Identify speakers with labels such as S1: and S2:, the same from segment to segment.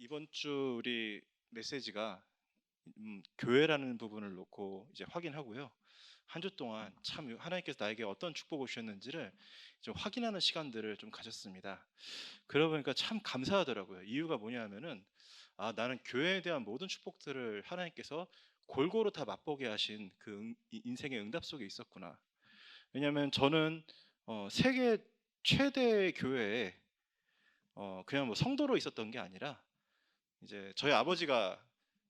S1: 이번 주 우리 메시지가 교회라는 부분을 놓고 이제 확인하고요. 한 주 동안 참 하나님께서 나에게 어떤 축복을 주셨는지를 좀 확인하는 시간들을 좀 가졌습니다. 그러고 보니까 참 감사하더라고요. 이유가 뭐냐면은 나는 교회에 대한 모든 축복들을 하나님께서 골고루 다 맛보게 하신 그 인생의 응답 속에 있었구나. 왜냐하면 저는 세계 최대 교회에 그냥 뭐 성도로 있었던 게 아니라 이제 저희 아버지가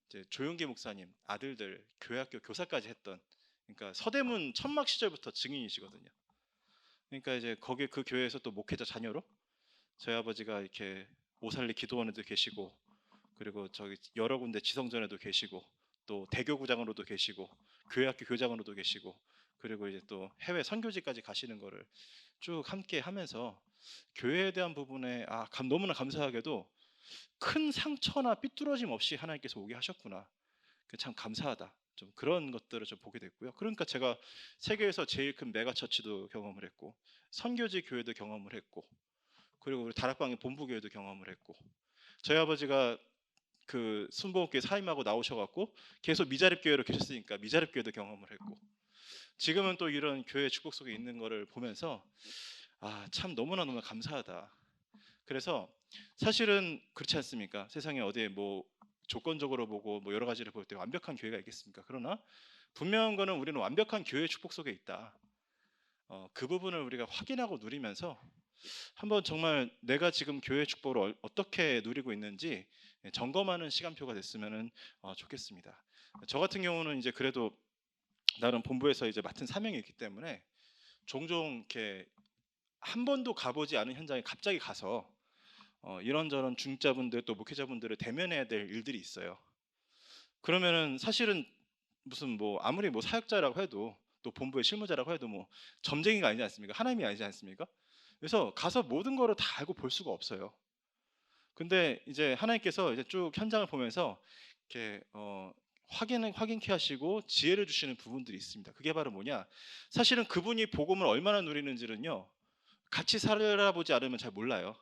S1: 이제 조용기 목사님 아들들 교회학교 교사까지 했던, 그러니까 서대문 천막 시절부터 증인이시거든요. 그러니까 이제 거기 그 교회에서 또 목회자 자녀로 저희 아버지가 이렇게 오살리 기도원에도 계시고, 그리고 저기 여러 군데 지성전에도 계시고, 또 대교구장으로도 계시고, 교회학교 교장으로도 계시고, 그리고 이제 또 해외 선교지까지 가시는 거를 쭉 함께 하면서 교회에 대한 부분에 너무나 감사하게도 큰 상처나 삐뚤어짐 없이 하나님께서 오게 하셨구나. 참 감사하다. 좀 그런 것들을 좀 보게 됐고요. 그러니까 제가 세계에서 제일 큰 메가처치도 경험을 했고, 선교지 교회도 경험을 했고, 그리고 우리 다락방의 본부교회도 경험을 했고, 저희 아버지가 그 순복음교회 사임하고 나오셔갖고 계속 미자립 교회로 계셨으니까 미자립 교회도 경험을 했고, 지금은 또 이런 교회 축복 속에 있는 거를 보면서 참 너무나 너무 감사하다. 그래서 사실은 그렇지 않습니까? 세상에 어디에 뭐 조건적으로 보고 뭐 여러 가지를 볼 때 완벽한 교회가 있겠습니까? 그러나 분명한 거는 우리는 완벽한 교회 축복 속에 있다. 그 부분을 우리가 확인하고 누리면서 한번 정말 내가 지금 교회 축복을 어떻게 누리고 있는지 점검하는 시간표가 됐으면 좋겠습니다. 저 같은 경우는 이제 그래도 나름 본부에서 이제 맡은 사명이 있기 때문에 종종 이렇게 한 번도 가보지 않은 현장에 갑자기 가서 이런저런 중자분들 또 목회자분들을 대면해야 될 일들이 있어요. 그러면은 사실은 무슨 뭐 아무리 뭐 사역자라고 해도 또 본부의 실무자라고 해도 뭐 점쟁이가 아니지 않습니까? 하나님이 아니지 않습니까? 그래서 가서 모든 거를 다 알고 볼 수가 없어요. 근데 이제 하나님께서 이제 쭉 현장을 보면서 이렇게 확인케 하시고 지혜를 주시는 부분들이 있습니다. 그게 바로 뭐냐? 사실은 그분이 복음을 얼마나 누리는지는요, 같이 살아보지 않으면 잘 몰라요.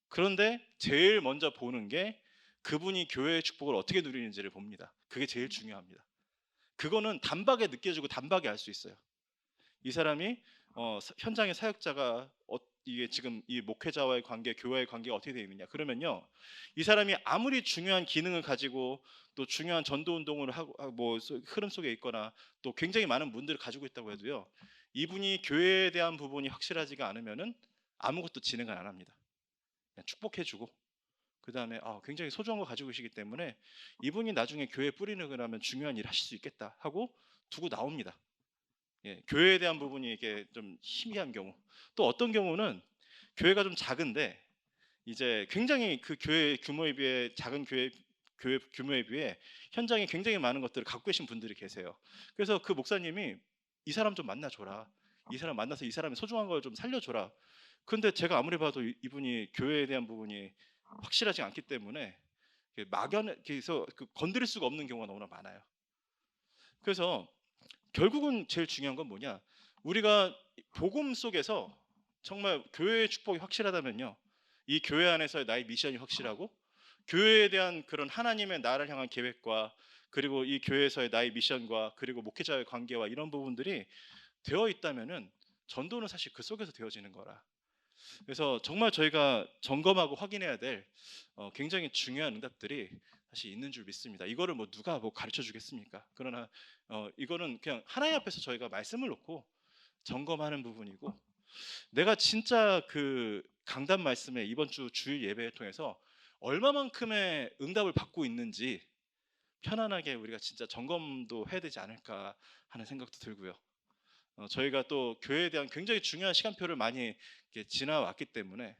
S1: 그런데 제일 먼저 보는 게 그분이 교회의 축복을 어떻게 누리는지를 봅니다. 그게 제일 중요합니다. 그거는 단박에 느껴지고 단박에 알 수 있어요. 이 사람이 현장의 사역자가 이게 지금 이 목회자와의 관계, 교회의 관계가 어떻게 되어 있느냐. 그러면요, 이 사람이 아무리 중요한 기능을 가지고 또 중요한 전도 운동을 하고 뭐 흐름 속에 있거나 또 굉장히 많은 문들을 가지고 있다고 해도요, 이분이 교회에 대한 부분이 확실하지가 않으면은 아무것도 진행을 안 합니다. 그냥 축복해주고, 그 다음에 굉장히 소중한 거 가지고 계시기 때문에 이분이 나중에 교회 뿌리는 거라면 중요한 일 하실 수 있겠다 하고 두고 나옵니다. 예, 교회에 대한 부분이 이게 좀 희미한 경우, 또 어떤 경우는 교회가 좀 작은데 이제 굉장히 그 교회 규모에 비해 작은 교회 규모에 비해 현장에 굉장히 많은 것들을 갖고 계신 분들이 계세요. 그래서 그 목사님이 이 사람 좀 만나줘라, 이 사람 만나서 이 사람의 소중한 걸 좀 살려줘라. 근데 제가 아무리 봐도 이분이 교회에 대한 부분이 확실하지 않기 때문에 막연해서 건드릴 수가 없는 경우가 너무나 많아요. 그래서 결국은 제일 중요한 건 뭐냐? 우리가 복음 속에서 정말 교회의 축복이 확실하다면요, 이 교회 안에서의 나의 미션이 확실하고 교회에 대한 그런 하나님의 나를 향한 계획과 그리고 이 교회에서의 나의 미션과 그리고 목회자의 관계와 이런 부분들이 되어 있다면은 전도는 사실 그 속에서 되어지는 거라. 그래서 정말 저희가 점검하고 확인해야 될 굉장히 중요한 응답들이 사실 있는 줄 믿습니다. 이거를 뭐 누가 뭐 가르쳐 주겠습니까? 그러나 이거는 그냥 하나님 앞에서 저희가 말씀을 놓고 점검하는 부분이고, 내가 진짜 그 강단 말씀에 이번 주 주일 예배를 통해서 얼마만큼의 응답을 받고 있는지 편안하게 우리가 진짜 점검도 해야 되지 않을까 하는 생각도 들고요. 저희가 또 교회에 대한 굉장히 중요한 시간표를 많이 이렇게 지나왔기 때문에,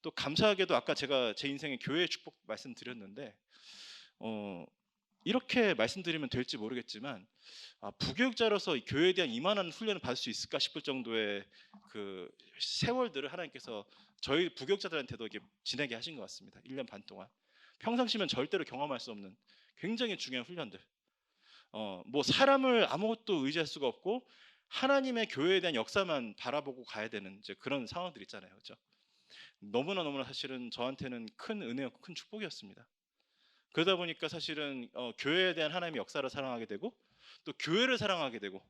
S1: 또 감사하게도 아까 제가 제 인생의 교회의 축복 말씀드렸는데 이렇게 말씀드리면 될지 모르겠지만 부교육자로서 이 교회에 대한 이만한 훈련을 받을 수 있을까 싶을 정도의 그 세월들을 하나님께서 저희 부교육자들한테도 이렇게 지내게 하신 것 같습니다. 1년 반 동안 평상시면 절대로 경험할 수 없는 굉장히 중요한 훈련들. 뭐 사람을 아무것도 의지할 수가 없고 하나님의 교회에 대한 역사만 바라보고 가야 되는 이제 그런 상황들 있잖아요, 그렇죠? 너무나 사실은 저한테는 큰 은혜였고 큰 축복이었습니다. 그러다 보니까 사실은 교회에 대한 하나님의 역사를 사랑하게 되고 또 교회를 사랑하게 되고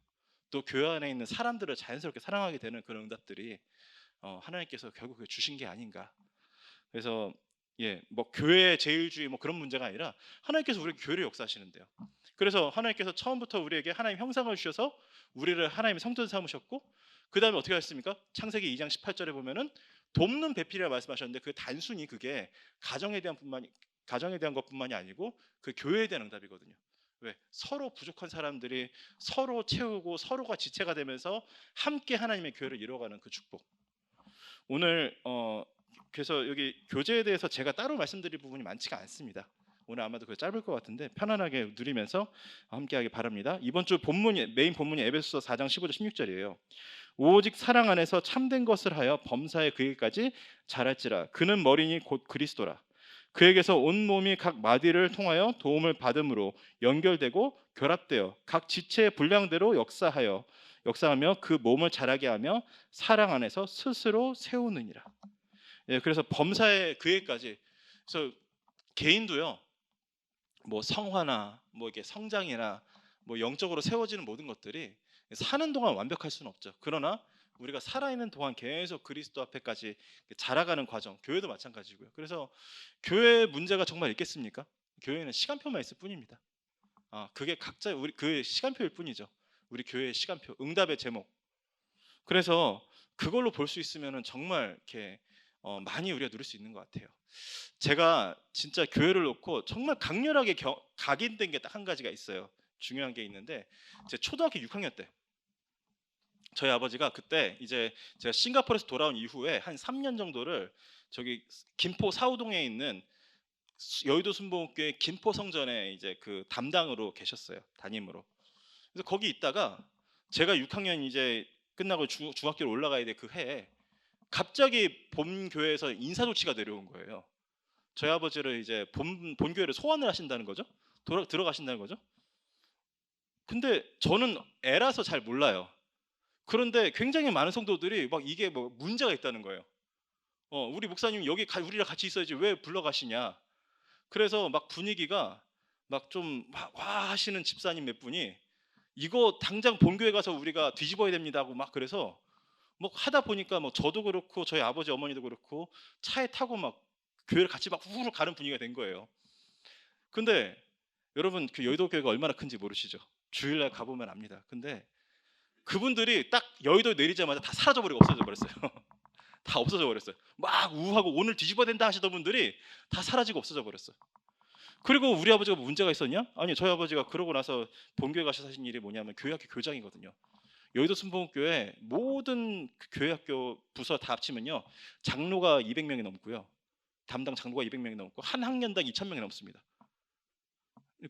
S1: 또 교회 안에 있는 사람들을 자연스럽게 사랑하게 되는 그런 응답들이 하나님께서 결국 주신 게 아닌가. 그래서 뭐 교회의 제일주의 뭐 그런 문제가 아니라 하나님께서 우리 교회를 역사하시는데요. 그래서 하나님께서 처음부터 우리에게 하나님 형상을 주셔서 우리를 하나님의 성전 삼으셨고 그 다음에 어떻게 하셨습니까? 창세기 2장 18절에 보면은 돕는 배필이라 말씀하셨는데 그 단순히 그게 가정에 대한 것뿐만이 아니고 그 교회에 대한 응답이거든요. 왜? 서로 부족한 사람들이 서로 채우고 서로가 지체가 되면서 함께 하나님의 교회를 이루어가는 그 축복. 오늘 그래서 여기 교제에 대해서 제가 따로 말씀드릴 부분이 많지가 않습니다. 오늘 아마도 그 짧을 것 같은데 편안하게 누리면서 함께하기 바랍니다. 이번 주 메인 본문이 에베소서 4장 15절 16절이에요. 오직 사랑 안에서 참된 것을 하여 범사에 그에게까지 자랄지라. 그는 머리니 곧 그리스도라. 그에게서 온 몸이 각 마디를 통하여 도움을 받음으로 연결되고 결합되어 각 지체의 분량대로 역사하며 그 몸을 자라게 하며 사랑 안에서 스스로 세우느니라. 그래서 범사에 그에까지. 그래서 개인도요. 뭐 성화나 뭐 이게 성장이나 뭐 영적으로 세워지는 모든 것들이 사는 동안 완벽할 수는 없죠. 그러나 우리가 살아있는 동안 계속 그리스도 앞에까지 자라가는 과정, 교회도 마찬가지고요. 그래서 교회 문제가 정말 있겠습니까? 교회는 시간표만 있을 뿐입니다. 그게 각자 우리 그 시간표일 뿐이죠. 우리 교회의 시간표, 응답의 제목. 그래서 그걸로 볼 수 있으면은 정말 이렇게 많이 우리가 누릴 수 있는 것 같아요. 제가 진짜 교회를 놓고 정말 강렬하게 각인된 게 딱 한 가지가 있어요. 중요한 게 있는데 제 초등학교 6학년 때 저희 아버지가 그때 이제 제가 싱가포르에서 돌아온 이후에 한 3년 정도를 저기 김포 사우동에 있는 여의도 순복음교회 김포 성전에 이제 그 담당으로 계셨어요. 담임으로. 그래서 거기 있다가 제가 6학년 이제 끝나고 중학교로 올라가야 돼 그 해에 갑자기 본 교회에서 인사 조치가 내려온 거예요. 저희 아버지를 이제 본 교회를 소환을 하신다는 거죠. 들어가신다는 거죠. 근데 저는 애라서 잘 몰라요. 그런데 굉장히 많은 성도들이 막 이게 뭐 문제가 있다는 거예요. 우리 목사님 여기 우리랑 같이 있어야지 왜 불러가시냐. 그래서 막 분위기가 막 좀 와 하시는 집사님 몇 분이 이거 당장 본교회 가서 우리가 뒤집어야 됩니다 하고 막 그래서 뭐 하다 보니까 뭐 저도 그렇고 저희 아버지 어머니도 그렇고 차에 타고 막 교회를 같이 막 후루 가는 분위기가 된 거예요. 근데 여러분 그 여의도 교회가 얼마나 큰지 모르시죠? 주일날 가보면 압니다. 근데 그분들이 딱 여의도에 내리자마자 다 사라져버리고 없어져 버렸어요. 다 없어져 버렸어요. 막 우하고 오늘 뒤집어야 된다 하시던 분들이 다 사라지고 없어져 버렸어요. 그리고 우리 아버지가 뭐 문제가 있었냐? 아니 저희 아버지가 그러고 나서 본교회 가셔서 하신 일이 뭐냐면 교회학교 교장이거든요. 여의도 순복음교회 모든 교회학교 부서 다 합치면요 장로가 200명이 넘고요 담당 장로가 200명이 넘고 한 학년당 2,000명이 넘습니다.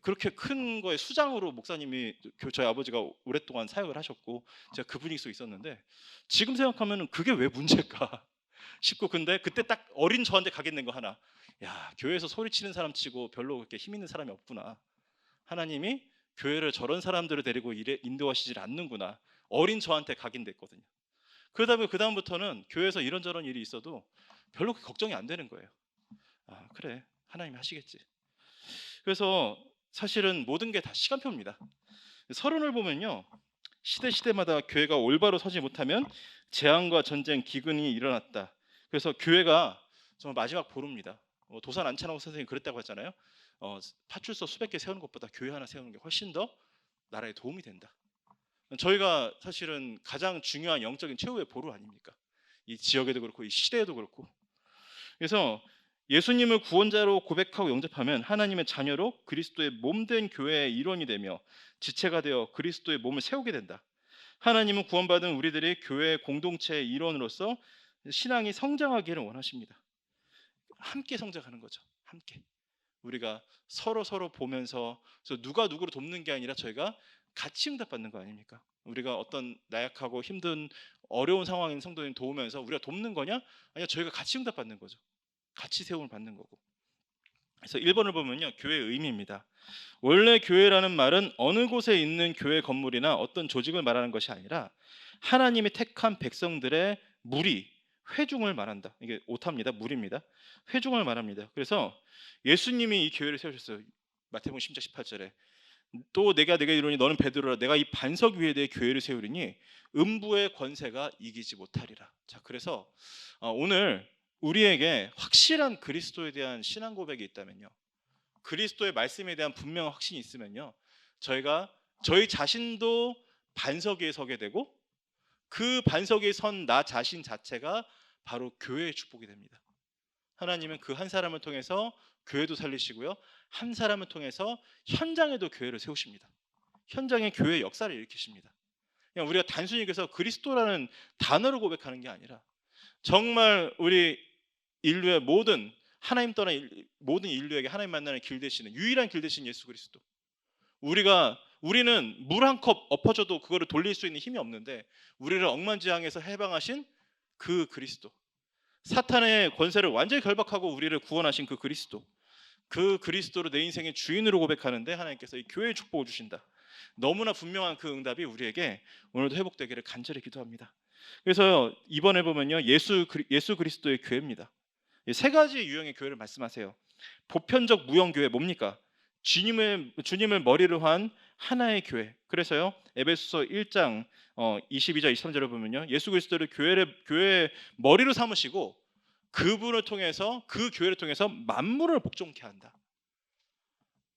S1: 그렇게 큰 거에 수장으로 목사님이 저희 아버지가 오랫동안 사역을 하셨고 제가 그 분위기 속에 있었는데 지금 생각하면 그게 왜 문제일까 싶고 근데 그때 딱 어린 저한테 가겠는 거 하나 야 교회에서 소리치는 사람 치고 별로 그렇게 힘 있는 사람이 없구나. 하나님이 교회를 저런 사람들을 데리고 인도하시질 않는구나. 어린 저한테 각인됐거든요. 그다음부터는 교회에서 이런저런 일이 있어도 별로 걱정이 안 되는 거예요. 그래 하나님이 하시겠지. 그래서 사실은 모든 게 다 시간표입니다. 서론을 보면요 시대마다 교회가 올바로 서지 못하면 재앙과 전쟁, 기근이 일어났다. 그래서 교회가 정말 마지막 보루입니다. 도산 안창호 선생님이 그랬다고 했잖아요. 파출소 수백 개 세우는 것보다 교회 하나 세우는 게 훨씬 더 나라에 도움이 된다. 저희가 사실은 가장 중요한 영적인 최후의 보루 아닙니까? 이 지역에도 그렇고 이 시대에도 그렇고. 그래서 예수님을 구원자로 고백하고 영접하면 하나님의 자녀로 그리스도의 몸된 교회의 일원이 되며 지체가 되어 그리스도의 몸을 세우게 된다. 하나님은 구원받은 우리들이 교회의 공동체의 일원으로서 신앙이 성장하기를 원하십니다. 함께 성장하는 거죠. 함께. 우리가 서로 보면서 누가 누구를 돕는 게 아니라 저희가 같이 응답받는 거 아닙니까? 우리가 어떤 나약하고 힘든 어려운 상황인 성도님 도우면서 우리가 돕는 거냐? 아니야 저희가 같이 응답받는 거죠. 같이 세움을 받는 거고. 그래서 1번을 보면요 교회의 의미입니다. 원래 교회라는 말은 어느 곳에 있는 교회 건물이나 어떤 조직을 말하는 것이 아니라 하나님이 택한 백성들의 무리, 회중을 말한다. 이게 오타입니다. 물입니다. 회중을 말합니다. 그래서 예수님이 이 교회를 세우셨어요. 마태복음 10장 18절에 또 내가 이르노니 너는 베드로라 내가 이 반석 위에 대해 교회를 세우리니 음부의 권세가 이기지 못하리라. 자, 그래서 오늘 우리에게 확실한 그리스도에 대한 신앙 고백이 있다면요, 그리스도의 말씀에 대한 분명한 확신이 있으면요, 저희가 저희 자신도 반석 위에 서게 되고 그 반석 위에 선 나 자신 자체가 바로 교회의 축복이 됩니다. 하나님은 그 한 사람을 통해서 교회도 살리시고요, 한 사람을 통해서 현장에도 교회를 세우십니다. 현장에 교회의 역사를 일으키십니다. 그냥 우리가 단순히 그래서 그리스도라는 단어를 고백하는 게 아니라 정말 우리 인류의 모든 하나님 떠난 모든 인류에게 하나님 만나는 길 되시는 유일한 길 되신 예수 그리스도. 우리는 물 한 컵 엎어져도 그거를 돌릴 수 있는 힘이 없는데 우리를 억만지항에서 해방하신 그 그리스도, 사탄의 권세를 완전히 결박하고 우리를 구원하신 그 그리스도, 그 그리스도를 내 인생의 주인으로 고백하는데 하나님께서 이 교회의 축복을 주신다. 너무나 분명한 그 응답이 우리에게 오늘도 회복되기를 간절히 기도합니다. 그래서 이번에 보면요, 예수 그리스도의 교회입니다. 세 가지 유형의 교회를 말씀하세요. 보편적 무형교회 뭡니까? 주님을 머리로 한 하나의 교회. 그래서요, 에베소서 1장 22절 23절을 보면요, 예수 그리스도를 교회의 머리로 삼으시고 그분을 통해서 그 교회를 통해서 만물을 복종케 한다.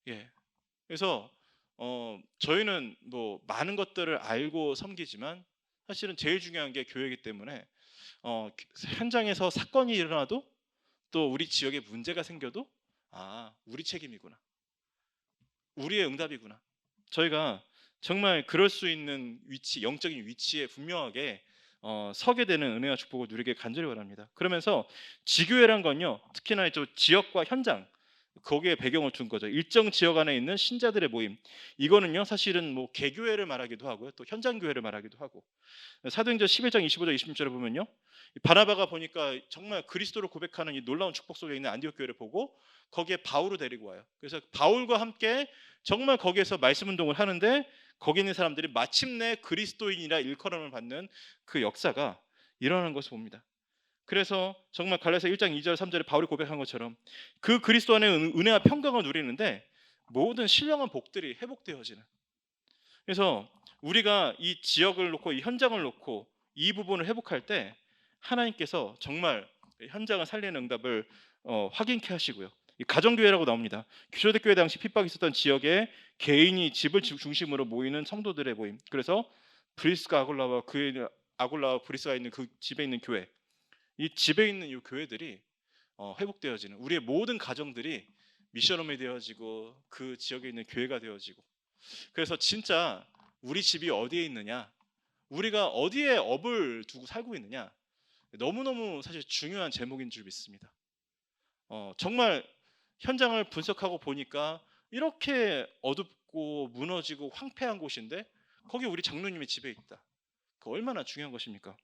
S1: 예. 그래서 저희는 뭐 많은 것들을 알고 섬기지만 사실은 제일 중요한 게 교회이기 때문에 현장에서 사건이 일어나도 또 우리 지역에 문제가 생겨도 우리 책임이구나, 우리의 응답이구나. 저희가 정말 그럴 수 있는 위치, 영적인 위치에 분명하게 서게 되는 은혜와 축복을 누리게 간절히 원합니다. 그러면서 지교회란 건요, 특히나 저 지역과 현장, 거기에 배경을 둔 거죠. 일정 지역 안에 있는 신자들의 모임. 이거는요, 사실은 뭐 개교회를 말하기도 하고요, 또 현장 교회를 말하기도 하고. 사도행전 11장 25절 26절을 보면요, 바나바가 보니까 정말 그리스도를 고백하는 이 놀라운 축복 속에 있는 안디옥 교회를 보고 거기에 바울을 데리고 와요. 그래서 바울과 함께 정말 거기에서 말씀 운동을 하는데 거기 있는 사람들이 마침내 그리스도인이라 일컬음을 받는 그 역사가 일어나는 것을 봅니다. 그래서 정말 갈라디아서 1장 2절 3절에 바울이 고백한 것처럼 그 그리스도 안에 은혜와 평강을 누리는데 모든 신령한 복들이 회복되어지는. 그래서 우리가 이 지역을 놓고 이 현장을 놓고 이 부분을 회복할 때 하나님께서 정말 현장을 살리는 응답을 확인케 하시고요. 이 가정교회라고 나옵니다. 초대교회 당시 핍박이 있었던 지역에 개인이 집을 중심으로 모이는 성도들의 모임. 그래서 브리스가 아굴라와 브리스가 있는 그 집에 있는 교회, 이 집에 있는 이 교회들이 회복되어지는, 우리의 모든 가정들이 미션홈이 되어지고 그 지역에 있는 교회가 되어지고. 그래서 진짜 우리 집이 어디에 있느냐, 우리가 어디에 업을 두고 살고 있느냐, 너무너무 사실 중요한 제목인 줄 믿습니다. 정말 현장을 분석하고 보니까 이렇게 어둡고 무너지고 황폐한 곳인데 거기 우리 장로님의 집에 있다. 그 얼마나 중요한 것입니까?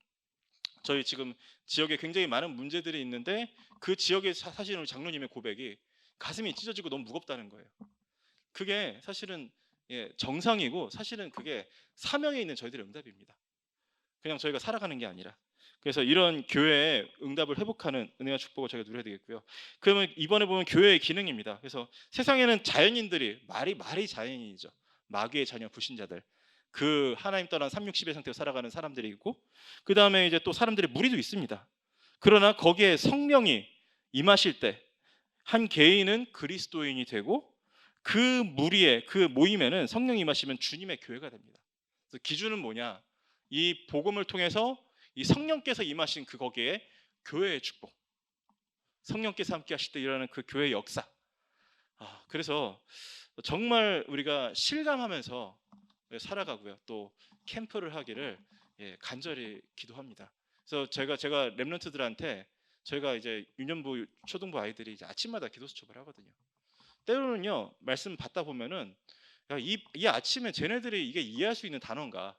S1: 저희 지금 지역에 굉장히 많은 문제들이 있는데 그 지역에 사시는 우리 장로님의 고백이 가슴이 찢어지고 너무 무겁다는 거예요. 그게 사실은 정상이고 사실은 그게 사명에 있는 저희들의 응답입니다. 그냥 저희가 살아가는 게 아니라. 그래서 이런 교회의 응답을 회복하는 은혜와 축복을 저희가 누려야 되겠고요. 그러면 이번에 보면 교회의 기능입니다. 그래서 세상에는 자연인들이 말이 자연인이죠. 마귀의 자녀 불신자들, 그 하나님 떠난 360의 상태로 살아가는 사람들이 있고, 그 다음에 이제 또 사람들의 무리도 있습니다. 그러나 거기에 성령이 임하실 때 한 개인은 그리스도인이 되고 그 무리의 그 모임에는 성령이 임하시면 주님의 교회가 됩니다. 그래서 기준은 뭐냐? 이 복음을 통해서 이 성령께서 임하신 그 거기에 교회의 축복, 성령께서 함께 하실 때 일어나는 그 교회의 역사. 그래서 정말 우리가 실감하면서 살아가고요, 또 캠프를 하기를 간절히 기도합니다. 그래서 제가 렘넌트들한테, 저희가 이제 유년부 초등부 아이들이 이제 아침마다 기도 수첩을 하거든요. 때로는요, 말씀 받다 보면은 이 아침에 쟤네들이 이게 이해할 수 있는 단어인가?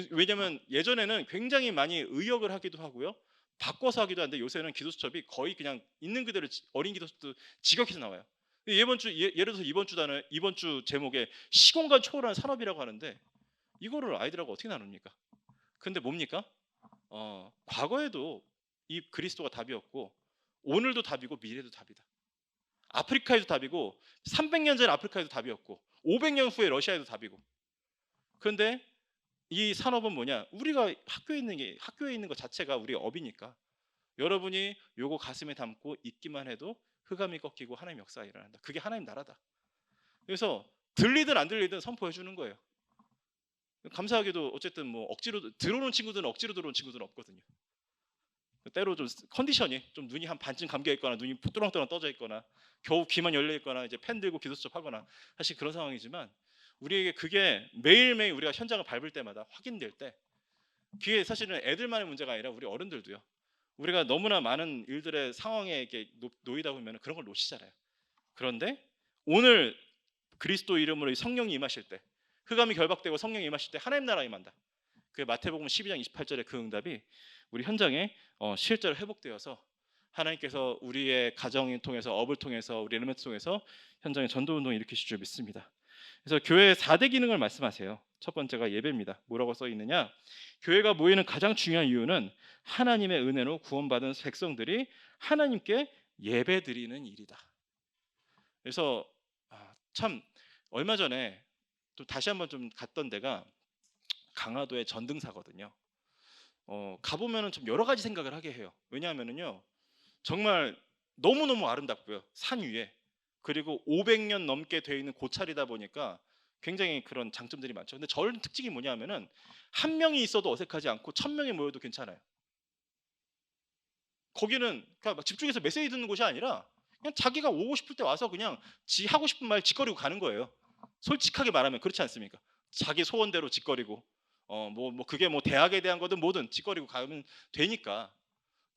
S1: 왜냐면 예전에는 굉장히 많이 의역을 하기도 하고요, 바꿔서 하기도 하는데 요새는 기도 수첩이 거의 그냥 있는 그대로 어린 기도 수첩도 직역해서 나와요. 예를 들어서 이번 주 제목에 시공간 초월한 산업이라고 하는데 이거를 아이들하고 어떻게 나눕니까? 근데 뭡니까? 과거에도 이 그리스도가 답이었고 오늘도 답이고 미래도 답이다. 아프리카에도 답이고 300년 전 아프리카에도 답이었고 500년 후에 러시아에도 답이고. 그런데 이 산업은 뭐냐? 우리가 학교에 있는 것 자체가 우리의 업이니까 여러분이 요거 가슴에 담고 있기만 해도 흑암이 꺾이고 하나님 역사가 일어난다. 그게 하나님 나라다. 그래서 들리든 안 들리든 선포해 주는 거예요. 감사하게도 어쨌든 뭐 억지로 들어오는 친구들은 억지로 들어오는 친구들은 없거든요. 때로 좀 컨디션이 좀 눈이 한 반쯤 감겨 있거나 눈이 뚜렁뚜렁 떠져 있거나 겨우 귀만 열려 있거나 이제 펜 들고 기도 수첩하거나 사실 그런 상황이지만 우리에게 그게 매일매일 우리가 현장을 밟을 때마다 확인될 때 그게 사실은 애들만의 문제가 아니라 우리 어른들도요. 우리가 너무나 많은 일들의 상황에 이렇게 놓이다 보면 그런 걸 놓치잖아요. 그런데 오늘 그리스도 이름으로 성령이 임하실 때 흑암이 결박되고 성령이 임하실 때 하나님 나라가 임한다. 그 마태복음 12장 28절의 그 응답이 우리 현장에 실제로 회복되어서 하나님께서 우리의 가정을 통해서 업을 통해서 우리 엘리멘트 통해서 현장에 전도 운동을 일으키실 줄 믿습니다. 그래서 교회의 4대 기능을 말씀하세요. 첫 번째가 예배입니다. 뭐라고 써 있느냐? 교회가 모이는 가장 중요한 이유는 하나님의 은혜로 구원받은 백성들이 하나님께 예배드리는 일이다. 그래서 참 얼마 전에 또 다시 한번 좀 갔던 데가 강화도의 전등사거든요. 가보면은 좀 여러 가지 생각을 하게 해요. 왜냐하면은요 정말 너무너무 아름답고요. 산 위에 그리고 500년 넘게 되어 있는 고찰이다 보니까 굉장히 그런 장점들이 많죠. 근데 절 특징이 뭐냐면은 한 명이 있어도 어색하지 않고 1000명이 모여도 괜찮아요. 거기는 그러니까 막 집중해서 메시지 듣는 곳이 아니라 그냥 자기가 오고 싶을 때 와서 그냥 지 하고 싶은 말 짓거리고 가는 거예요. 솔직하게 말하면 그렇지 않습니까? 자기 소원대로 짓거리고 뭐 그게 뭐 대학에 대한 거든 뭐든 짓거리고 가면 되니까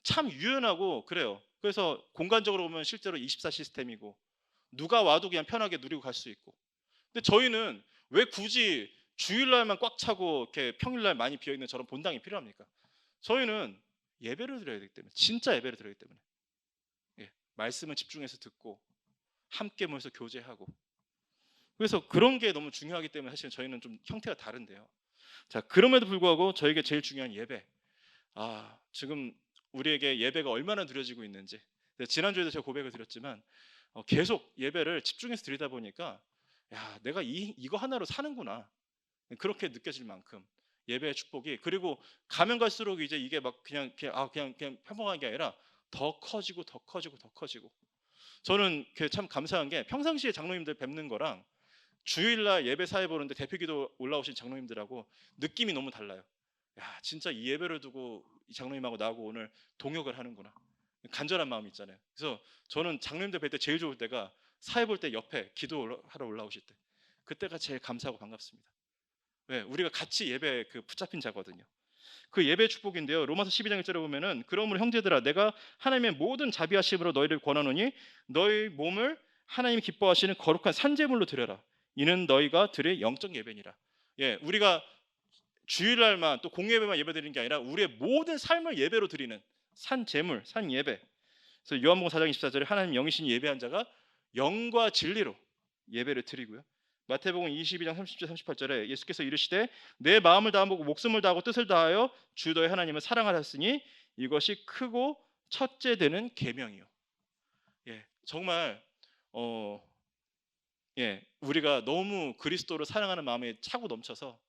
S1: 참 유연하고 그래요. 그래서 공간적으로 보면 실제로 24 시스템이고 누가 와도 그냥 편하게 누리고 갈 수 있고. 근데 저희는 왜 굳이 주일날만 꽉 차고 이렇게 평일날 많이 비어 있는 저런 본당이 필요합니까? 저희는 예배를 드려야 되기 때문에 진짜 예배를 드려야 되기 때문에 말씀을 집중해서 듣고 함께 모여서 교제하고 그래서 그런 게 너무 중요하기 때문에 사실 저희는 좀 형태가 다른데요. 자 그럼에도 불구하고 저에게 제일 중요한 예배. 지금 우리에게 예배가 얼마나 누려지고 있는지 지난주에도 제가 고백을 드렸지만 계속 예배를 집중해서 드리다 보니까 내가 이거 하나로 사는구나 그렇게 느껴질 만큼 예배의 축복이 그리고 가면 갈수록 이제 이게 막 그냥 평범한 게 아니라 더 커지고 더 커지고 더 커지고 저는 참 감사한 게 평상시에 장로님들 뵙는 거랑 주일날 예배 사회 보는데 대표기도 올라오신 장로님들하고 느낌이 너무 달라요. 진짜 이 예배를 두고 이 장로님하고 나하고 오늘 동역을 하는구나. 간절한 마음이 있잖아요. 그래서 저는 장로님들 뵐 때 제일 좋을 때가 사회 볼 때 옆에 기도하러 올라오실 때 그때가 제일 감사하고 반갑습니다. 왜? 우리가 같이 예배 붙잡힌 자거든요. 그 예배 축복인데요. 로마서 12장 1절에 보면은 그러므로 형제들아 내가 하나님의 모든 자비하심으로 너희를 권하노니 너희 몸을 하나님이 기뻐하시는 거룩한 산제물로 드려라. 이는 너희가 드릴 영적 예배니라. 우리가 주일날만 또 공예배만 예배드리는 게 아니라 우리의 모든 삶을 예배로 드리는 산제물, 산예배. 그래서 요한복음 4장 24절에 하나님 영이신 예배한 자가 영과 진리로 예배를 드리고요. 마태복음 22장 30절 38절에 예수께서 이르시되 내 마음을 다하고 목숨을 다하고 뜻을 다하여 주 너의 하나님을 사랑하셨으니 이것이 크고 첫째 되는 계명이요. 정말 우리가 너무 그리스도를 사랑하는 마음에 차고 넘쳐서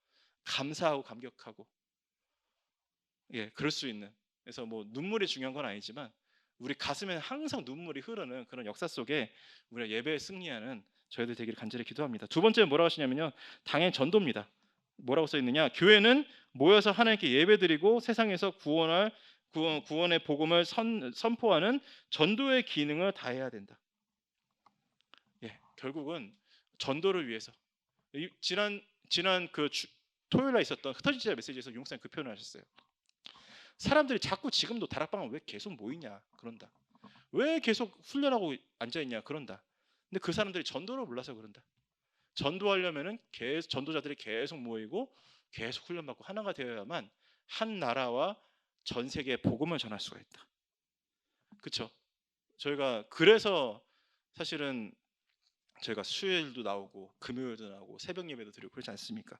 S1: 감사하고 감격하고 그럴 수 있는 그래서 뭐 눈물이 중요한 건 아니지만 우리 가슴에 항상 눈물이 흐르는 그런 역사 속에 우리가 예배에 승리하는 저희들 되기를 간절히 기도합니다. 두 번째는 뭐라고 하시냐면요. 당연히 전도입니다. 뭐라고 써 있느냐? 교회는 모여서 하나님께 예배드리고 세상에서 구원의 복음을 선포하는 전도의 기능을 다해야 된다. 결국은 전도를 위해서 지난 토요일에 있었던 흩어진 제자 메시지에서 용사님 그 표현을 하셨어요. 사람들이 자꾸 지금도 다락방을 왜 계속 모이냐 그런다. 왜 계속 훈련하고 앉아있냐 그런다. 근데 그 사람들이 전도를 몰라서 그런다. 전도하려면은 전도자들이 계속 모이고 계속 훈련받고 하나가 되어야만 한 나라와 전 세계에 복음을 전할 수가 있다. 그렇죠? 저희가 그래서 사실은 저희가 수요일도 나오고 금요일도 나오고 새벽 예배도 드리고 그렇지 않습니까?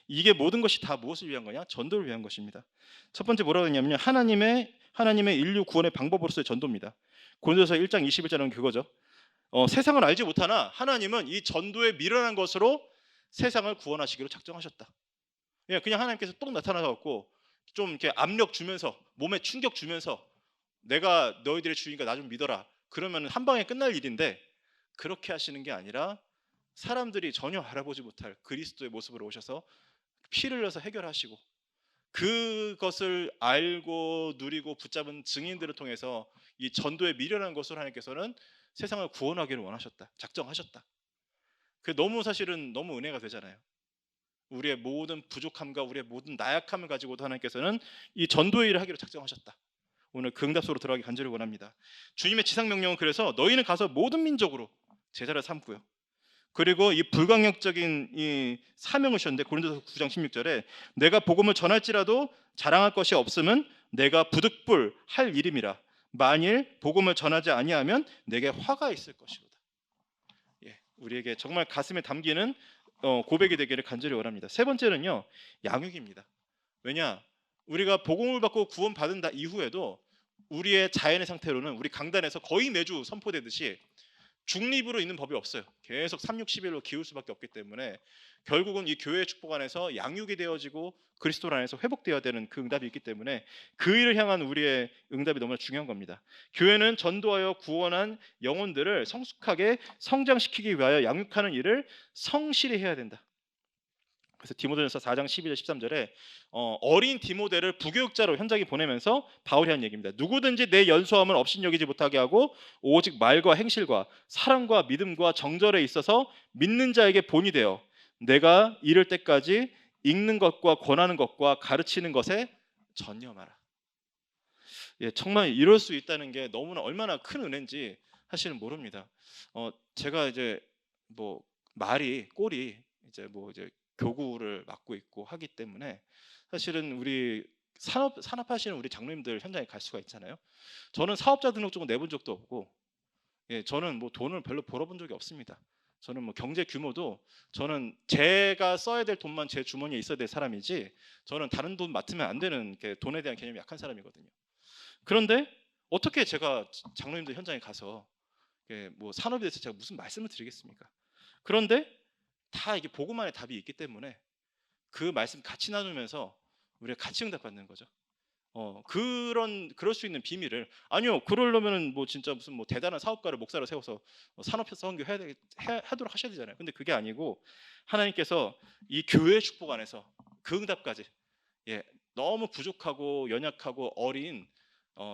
S1: 이게 모든 것이 다 무엇을 위한 거냐? 전도를 위한 것입니다. 첫 번째 뭐라고 했냐면요. 하나님의 인류 구원의 방법으로서의 전도입니다. 고린도서 1장 21절은 그거죠. 세상을 알지 못하나 하나님은 이 전도에 미련한 것으로 세상을 구원하시기로 작정하셨다. 그냥 하나님께서 똑 나타나갖고 좀 이렇게 압력 주면서 몸에 충격 주면서 내가 너희들의 주인이니까 나 좀 믿어라. 그러면 한 방에 끝날 일인데 그렇게 하시는 게 아니라 사람들이 전혀 알아보지 못할 그리스도의 모습으로 오셔서 피를 흘려서 해결하시고 그것을 알고 누리고 붙잡은 증인들을 통해서 이 전도에 미련한 것으로 하나님께서는 세상을 구원하기를 원하셨다. 작정하셨다. 그 너무 사실은 너무 은혜가 되잖아요. 우리의 모든 부족함과 우리의 모든 나약함을 가지고도 하나님께서는 이 전도의 일을 하기로 작정하셨다. 오늘 그 응답 속으로 들어가기 간절히 원합니다. 주님의 지상 명령은 그래서 너희는 가서 모든 민족으로 제자를 삼고요. 그리고 이 불강력적인 이 사명을 주셨는데 고린도서 9장 16절에 내가 복음을 전할지라도 자랑할 것이 없음은 내가 부득불 할 일임이라. 만일 복음을 전하지 아니하면 내게 화가 있을 것이로다. 우리에게 정말 가슴에 담기는 고백이 되기를 간절히 원합니다. 세 번째는요, 양육입니다. 왜냐? 우리가 복음을 받고 구원받은 이후에도 우리의 자연의 상태로는 우리 강단에서 거의 매주 선포되듯이 중립으로 있는 법이 없어요. 계속 3,6,11로 기울 수밖에 없기 때문에 결국은 이 교회의 축복 안에서 양육이 되어지고 그리스도 안에서 회복되어야 되는 그 응답이 있기 때문에 그 일을 향한 우리의 응답이 너무나 중요한 겁니다. 교회는 전도하여 구원한 영혼들을 성숙하게 성장시키기 위하여 양육하는 일을 성실히 해야 된다. 그래서 디모데전서 4장 12절 13절에 어린 디모데를 부교육자로 현장에 보내면서 바울이 한 얘기입니다. 누구든지 내 연소함을 업신여기지 못하게 하고 오직 말과 행실과 사랑과 믿음과 정절에 있어서 믿는 자에게 본이 되어 내가 이를 때까지 읽는 것과 권하는 것과 가르치는 것에 전념하라. 정말 이럴 수 있다는 게 너무나 얼마나 큰 은혜인지 사실은 모릅니다. 제가 이제 뭐 꼴이 이제 교구를 맡고 있고 하기 때문에 사실은 우리 산업하시는 우리 장로님들 현장에 갈 수가 있잖아요. 저는 사업자 등록증을 내본 적도 없고, 저는 뭐 돈을 별로 벌어본 적이 없습니다. 저는 뭐 경제 규모도 저는 제가 써야 될 돈만 제 주머니에 있어야 될 사람이지, 저는 다른 돈 맡으면 안 되는 돈에 대한 개념이 약한 사람이거든요. 그런데 어떻게 제가 장로님들 현장에 가서 뭐 산업에 대해서 제가 무슨 말씀을 드리겠습니까? 그런데 다 이게 복음만의 답이 있기 때문에 그 말씀 같이 나누면서 우리가 같이 응답받는 거죠. 그럴 수 있는 비밀을 아니요. 그러려면은 뭐 진짜 무슨 뭐 대단한 사업가를 목사로 세워서 산업 선교 하도록 하셔야 되잖아요. 근데 그게 아니고 하나님께서 이 교회의 축복 안에서 그 응답까지 너무 부족하고 연약하고 어린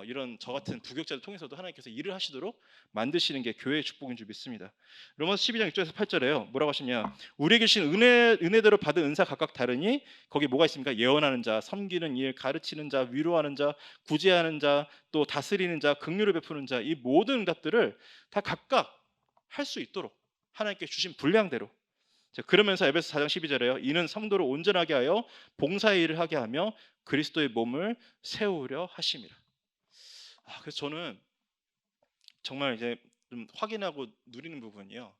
S1: 이런 저 같은 부격자를 통해서도 하나님께서 일을 하시도록 만드시는 게 교회의 축복인 줄 믿습니다. 로마서 12장 6절에서 8절에요. 뭐라고 하시냐? 우리에게 주신 은혜대로 받은 은사 각각 다르니 거기 뭐가 있습니까? 예언하는 자, 섬기는 일, 가르치는 자, 위로하는 자, 구제하는 자, 또 다스리는 자, 긍휼을 베푸는 자, 이 모든 응답들을 다 각각 할 수 있도록 하나님께 주신 분량대로. 그러면서 에베소 4장 12절에요. 이는 성도를 온전하게 하여 봉사의 일을 하게 하며 그리스도의 몸을 세우려 하심이라. 그래서 저는 정말 이제 좀 확인하고 누리는 부분이요.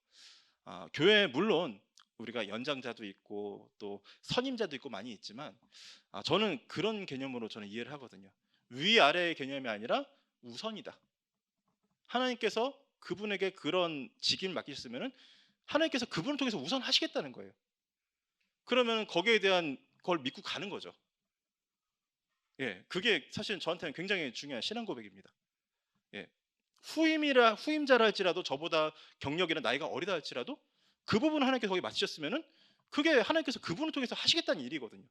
S1: 교회 물론 우리가 연장자도 있고 또 선임자도 있고 많이 있지만 저는 그런 개념으로 저는 이해를 하거든요. 위아래의 개념이 아니라 우선이다. 하나님께서 그분에게 그런 직임을 맡기셨으면 하나님께서 그분을 통해서 우선 하시겠다는 거예요. 그러면 거기에 대한 걸 믿고 가는 거죠. 그게 사실 저한테는 굉장히 중요한 신앙 고백입니다. 후임자라 할지라도 저보다 경력이나 나이가 어리다 할지라도 그 부분을 하나님께서 거기 맡으셨으면은 그게 하나님께서 그분을 통해서 하시겠다는 일이거든요.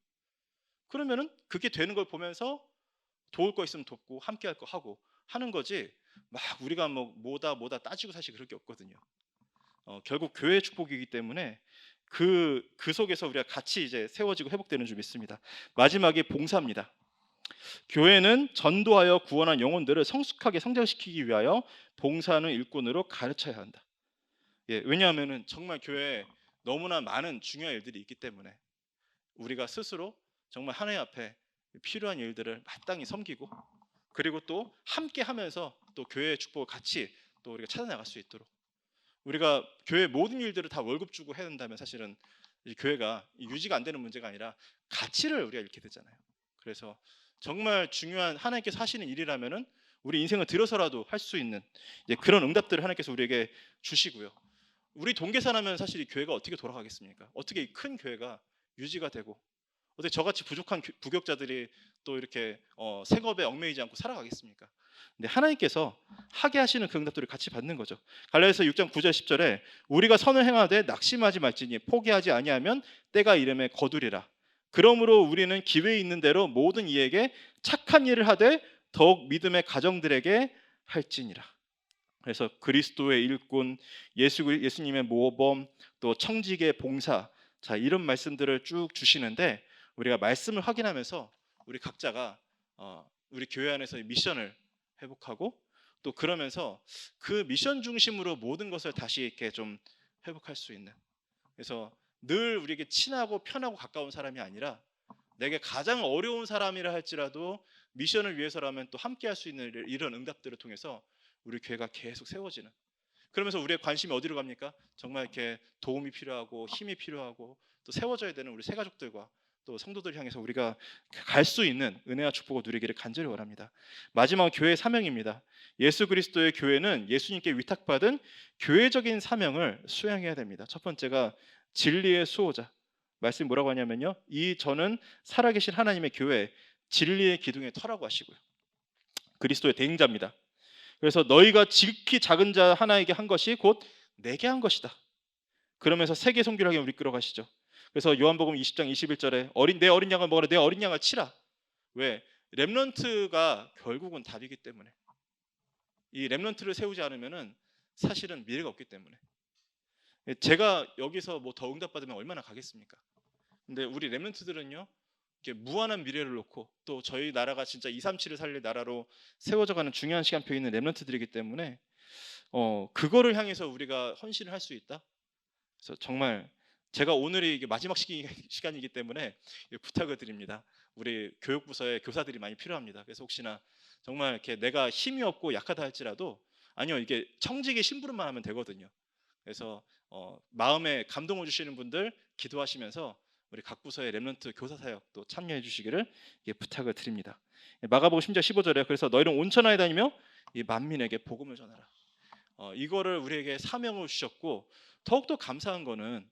S1: 그러면은 그게 되는 걸 보면서 도울 거 있으면 돕고 함께 할 거 하고 하는 거지 막 우리가 뭐다 따지고 사실 그럴 게 없거든요. 결국 교회의 축복이기 때문에 그 속에서 우리가 같이 이제 세워지고 회복되는 줄 믿습니다. 마지막에 봉사입니다. 교회는 전도하여 구원한 영혼들을 성숙하게 성장시키기 위하여 봉사하는 일꾼으로 가르쳐야 한다. 왜냐하면은 정말 교회에 너무나 많은 중요한 일들이 있기 때문에 우리가 스스로 정말 하나님 앞에 필요한 일들을 마땅히 섬기고 그리고 또 함께 하면서 또 교회의 축복을 같이 또 우리가 찾아나갈 수 있도록 우리가 교회 모든 일들을 다 월급 주고 해야 된다면 사실은 이 교회가 유지가 안 되는 문제가 아니라 가치를 우리가 잃게 되잖아요. 그래서 정말 중요한 하나님께서 하시는 일이라면은 우리 인생을 들여서라도 할 수 있는 이제 그런 응답들을 하나님께서 우리에게 주시고요. 우리 동계산하면 사실 이 교회가 어떻게 돌아가겠습니까? 어떻게 이 큰 교회가 유지가 되고 어떻게 저같이 부족한 부격자들이 또 이렇게 생업에 얽매이지 않고 살아가겠습니까? 근데 하나님께서 하게 하시는 그 응답들을 같이 받는 거죠. 갈라디아서 6장 9절 10절에 우리가 선을 행하되 낙심하지 말지니 포기하지 아니하면 때가 이름에 거두리라. 그러므로 우리는 기회 있는 대로 모든 이에게 착한 일을 하되 더욱 믿음의 가정들에게 할지니라. 그래서 그리스도의 일꾼, 예수님의 모범, 또 청지기의 봉사, 자 이런 말씀들을 쭉 주시는데 우리가 말씀을 확인하면서 우리 각자가 우리 교회 안에서의 미션을 회복하고 또 그러면서 그 미션 중심으로 모든 것을 다시 이렇게 좀 회복할 수 있는, 그래서 늘 우리에게 친하고 편하고 가까운 사람이 아니라 내게 가장 어려운 사람이라 할지라도 미션을 위해서라면 또 함께 할 수 있는 이런 응답들을 통해서 우리 교회가 계속 세워지는, 그러면서 우리의 관심이 어디로 갑니까? 정말 이렇게 도움이 필요하고 힘이 필요하고 또 세워져야 되는 우리 새가족들과 또 성도들 향해서 우리가 갈 수 있는 은혜와 축복을 누리기를 간절히 원합니다. 마지막 교회의 사명입니다. 예수 그리스도의 교회는 예수님께 위탁받은 교회적인 사명을 수행해야 됩니다. 첫 번째가 진리의 수호자. 말씀이 뭐라고 하냐면요, 이 저는 살아계신 하나님의 교회 진리의 기둥의 터라고 하시고요, 그리스도의 대행자입니다. 그래서 너희가 지극히 작은 자 하나에게 한 것이 곧 내게 한 것이다. 그러면서 세계 선교를 하게 우리 끌어가시죠. 그래서 요한복음 20장 21절에 내 어린 양을 먹으라, 내 어린 양을 치라. 왜? 렘넌트가 결국은 답이기 때문에, 이 렘넌트를 세우지 않으면은 사실은 미래가 없기 때문에. 제가 여기서 뭐 더 응답받으면 얼마나 가겠습니까? 근데 우리 렘넌트들은요, 이렇게 무한한 미래를 놓고 또 저희 나라가 진짜 237을 살릴 나라로 세워져가는 중요한 시간표에 있는 렘넌트들이기 때문에 그거를 향해서 우리가 헌신을 할 수 있다. 그래서 정말 제가 오늘이 이게 마지막 시간이기 때문에 부탁을 드립니다. 우리 교육부서에 교사들이 많이 필요합니다. 그래서 혹시나 정말 이렇게 내가 힘이 없고 약하다 할지라도, 아니요, 이게 청직의 심부름만 하면 되거든요. 그래서 마음에 감동을 주시는 분들 기도하시면서 우리 각 부서의 렘넌트 교사 사역도 참여해 주시기를 부탁을 드립니다. 마가복음 10장 15절에 그래서 너희는 온천하에 다니며 이 만민에게 복음을 전하라. 이거를 우리에게 사명을 주셨고, 더욱더 감사한 거는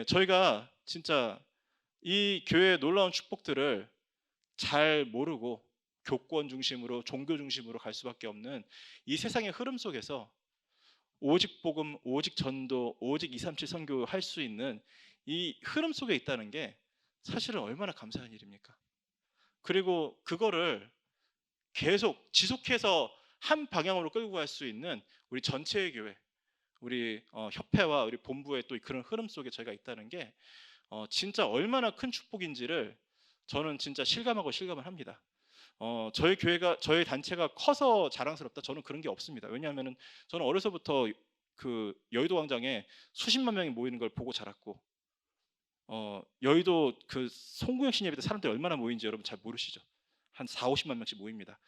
S1: 저희가 진짜 이 교회의 놀라운 축복들을 잘 모르고 교권 중심으로 종교 중심으로 갈 수밖에 없는 이 세상의 흐름 속에서 오직 복음, 오직 전도, 오직 237 선교 할 수 있는 이 흐름 속에 있다는 게 사실은 얼마나 감사한 일입니까? 그리고 그거를 계속 지속해서 한 방향으로 끌고 갈 수 있는 우리 전체의 교회, 우리 협회와 우리 본부의 또 그런 흐름 속에 저희가 있다는 게 진짜 얼마나 큰 축복인지를 저는 진짜 실감을 합니다. 저희 교회가, 저희 단체가 커서 자랑스럽다, 저는 그런 게 없습니다. 왜냐하면은 저는 어려서부터 그 여의도 광장에 수십만 명이 모이는 걸 보고 자랐고, 여의도 그 송구영신 예배 때 사람들이 얼마나 모이는지 여러분 잘 모르시죠? 한 4, 50만 명씩 모입니다.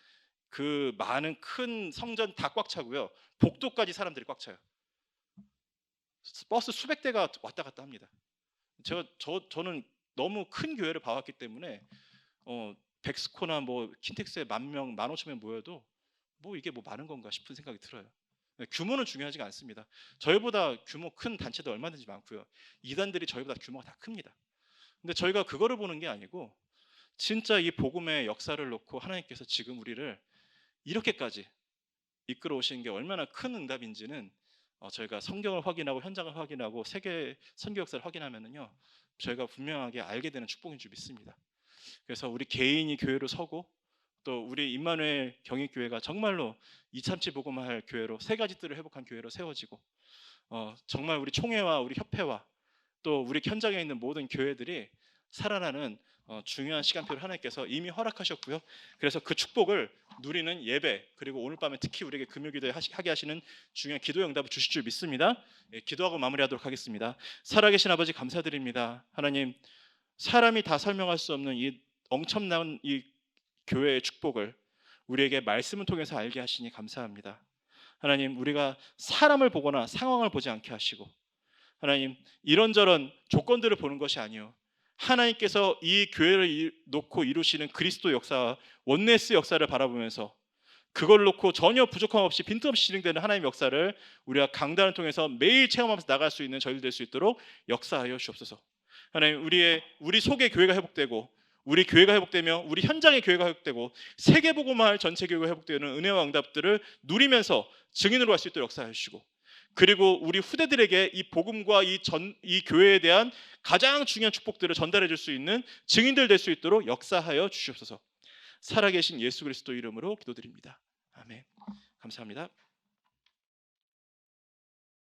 S1: 그 많은 큰 성전 다 꽉 차고요, 복도까지 사람들이 꽉 차요. 버스 수백 대가 왔다 갔다 합니다. 저는 너무 큰 교회를 봐왔기 때문에 백스코나 뭐 킨텍스에 10,000명, 15,000명 모여도 뭐 이게 뭐 많은 건가 싶은 생각이 들어요. 규모는 중요하지가 않습니다. 저희보다 규모 큰 단체도 얼마든지 많고요, 이단들이 저희보다 규모가 다 큽니다. 근데 저희가 그거를 보는 게 아니고 진짜 이 복음의 역사를 놓고 하나님께서 지금 우리를 이렇게까지 이끌어 오시는 게 얼마나 큰 응답인지는 저희가 성경을 확인하고 현장을 확인하고 세계 선교 역사를 확인하면은요, 저희가 분명하게 알게 되는 축복인 줄 믿습니다. 그래서 우리 개인이 교회로 서고 또 우리 임마누엘 경익교회가 정말로 237 복음할 교회로 세 가지 뜰을 회복한 교회로 세워지고, 정말 우리 총회와 우리 협회와 또 우리 현장에 있는 모든 교회들이 살아나는 중요한 시간표를 하나님께서 이미 허락하셨고요. 그래서 그 축복을 누리는 예배, 그리고 오늘 밤에 특히 우리에게 금요기도에 하게 하시는 중요한 기도의 응답을 주실 줄 믿습니다. 기도하고 마무리하도록 하겠습니다. 살아계신 아버지 감사드립니다. 하나님, 사람이 다 설명할 수 없는 이 엄청난 이 교회의 축복을 우리에게 말씀을 통해서 알게 하시니 감사합니다. 하나님, 우리가 사람을 보거나 상황을 보지 않게 하시고, 하나님, 이런저런 조건들을 보는 것이 아니요, 하나님께서 이 교회를 놓고 이루시는 그리스도 역사, 원네스 역사를 바라보면서 그걸 놓고 전혀 부족함 없이 빈틈없이 진행되는 하나님의 역사를 우리가 강단을 통해서 매일 체험하면서 나갈 수 있는 저희들 될 수 있도록 역사하여 주옵소서. 하나님, 우리 속의 교회가 회복되고, 우리 교회가 회복되며, 우리 현장의 교회가 회복되고, 세계복음화할 전체 교회가 회복되는 은혜와 응답들을 누리면서 증인으로 갈 수 있도록 역사해 주시고, 그리고 우리 후대들에게 이 복음과 이 교회에 대한 가장 중요한 축복들을 전달해 줄 수 있는 증인들 될 수 있도록 역사하여 주시옵소서. 살아계신 예수 그리스도 이름으로 기도드립니다. 아멘. 감사합니다.